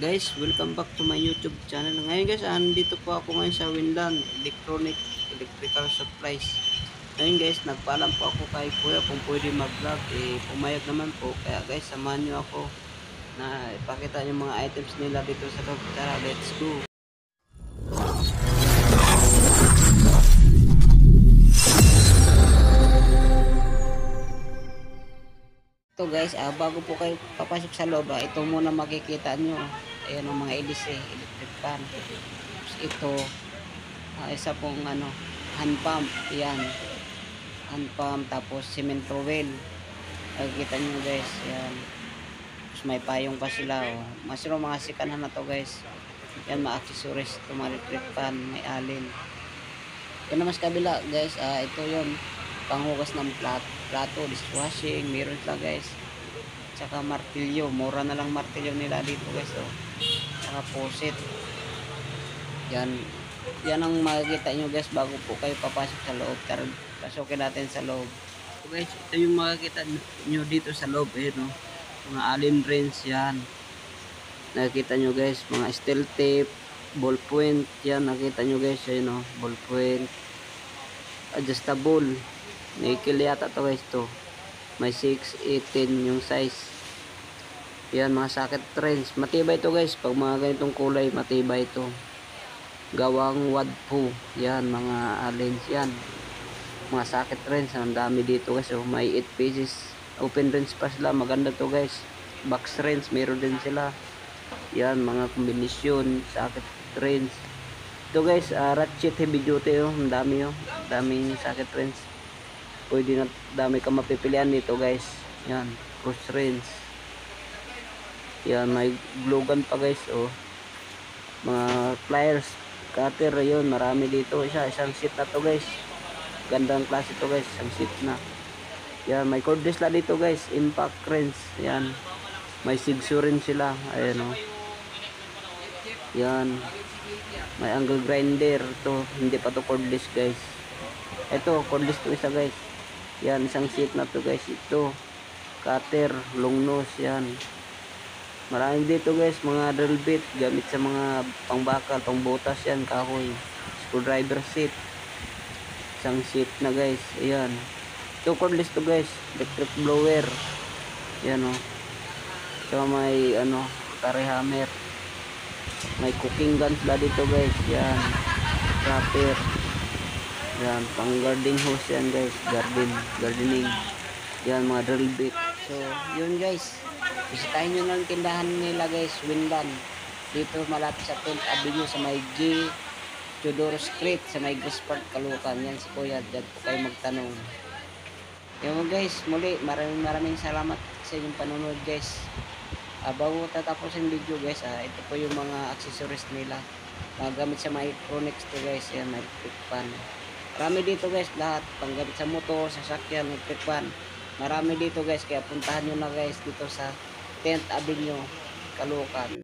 Guys, welcome back to my YouTube channel. Ngayon guys, andito po ako ngayon sa Winland Electrical Supplies. Ngayon guys, nagpaalam po ako kay Kuya kung pwede mag-vlog. Pumayag naman po. Kaya guys, samahan nyo ako na ipakita yung mga items nila dito sa loob. Tara, let's go. Ito guys, bago po kayo papasok sa loob, ito muna makikita nyo. Ayan ang mga EDC, electric fan. Ito, isa pong hand pump. Yan, hand pump, tapos cement trowel. Nakikita nyo guys, yan. Tapos may payong pa sila. Masiro mga sikanan na to guys. Yan, mga accessories, ito mga electric fan, may alin. Ito naman sa kabila guys, ito yon panghugas ng plato, dishwashing, meron sila guys. Tsaka martilyo, mura na lang martilyo nila dito guys. Tsaka poset. Yan, yan ang makikita nyo guys bago po kayo papasok sa loob. Tara, pasukin natin sa loob. So guys, ito yung makikita nyo dito sa loob. Ayun, mga allen wrench yan. Nakikita nyo guys, mga steel tape, ball point, yan nakita nyo guys. Ayun, ball point, adjustable, nickel yata to guys to. May 6, 18 yung size. Yan, mga socket wrench. Matibay ito guys. Pag mga ganitong kulay, matibay ito. Gawang wadpo. Yan, mga alens yan. Mga socket wrench. Ang dami dito guys. May 8 pieces. Open wrench pa sila. Maganda to guys. Box wrench. Meron din sila. Yan, mga kombinasyon. Socket wrench. Ito guys, ratchet heavy duty. Ang dami yun. Daming socket wrench. Pwede na dami ka mapipilian dito guys. Yan, cross wrench. Yan, may glue gun pa guys. Mga pliers, cutter, yun, marami dito. Isang sheet na to guys. Gandang klase to guys, isang sheet na. Yan, may cordless la dito guys. Impact wrench. Yan, may sigsaw rin sila. Ayan yan, may angle grinder. Ito, hindi pa to cordless guys. Ito, cordless to isa guys. Yan, isang sheet na to guys. Ito, cutter, long nose. Yan, marami dito guys. Mga drill bit, gamit sa mga pangbakal, pangbutas. Yan, kahoy, screwdriver set, isang sheet na guys. Ayan, ito cordless to guys. Electric blower. Yan so may carry hammer. May cooking guns la dito guys. Yan, wrapper. Yan, pang gardening hose yan guys. Gardening. Yan, mga drill bit. So, yun guys. Bisitahin nyo lang tindahan nila guys. Winland. Dito malapit sa 10th Avenue sa may G. Tudor Street sa may Grace Park, Caloocan. Yan si Kuya. Diyan po kayo magtanong. Yun guys. Muli, maraming salamat sa inyong panunod guys. Bago tatapos yung video guys, ito po yung mga accessories nila. Gamit sa mga electronics to guys. Yan, may electric fan. Marami dito guys, lahat panggamit sa motor, sasakyan, electric fan. Marami dito guys, kaya puntahan nyo na guys dito sa 10th Avenue, Caloocan.